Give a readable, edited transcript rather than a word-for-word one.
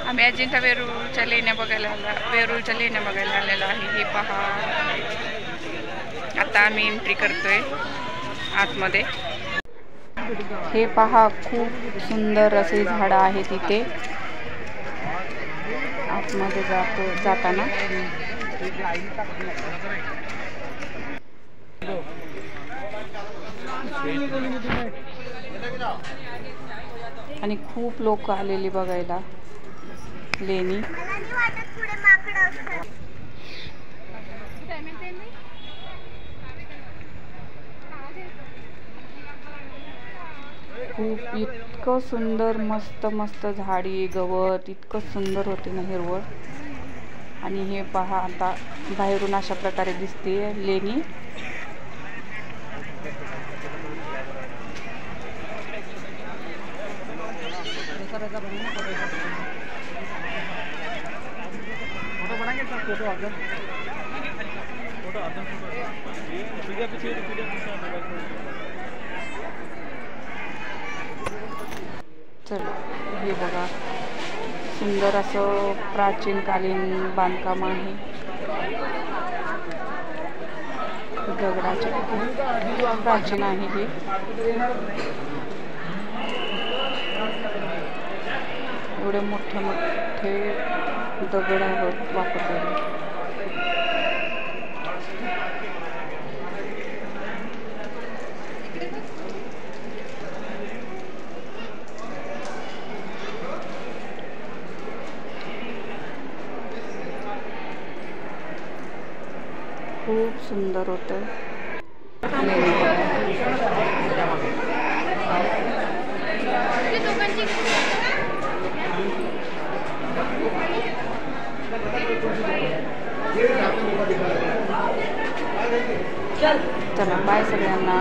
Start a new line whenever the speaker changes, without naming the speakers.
आम्ही अजिंठा वेरूळच्या लेण्या बघायला आलेलो आहे। हे पहा, आता आम्ही एंट्री करतोय आतमध्ये। हे पहा, खूप सुंदर असे झाडं आहेत इथे आतमध्ये जाताना। आणि खूप लोक आलेली बघायला लेणी। खूप इतकं सुंदर मस्त मस्त झाडी गवत इतकं सुंदर होते ना हिरवळ। आणि हे पहा, आता बाहेरून अशा प्रकारे दिसते लेणी। चला, हे बघा, सुंदर असं प्राचीन कालीन बांधकाम आहे दगडाचे, प्राचीन आहे हे। एवढे मोठे मोठे दगड वापरलेले। खूप सुंदर होतं। चला, बाय सगळ्यांना।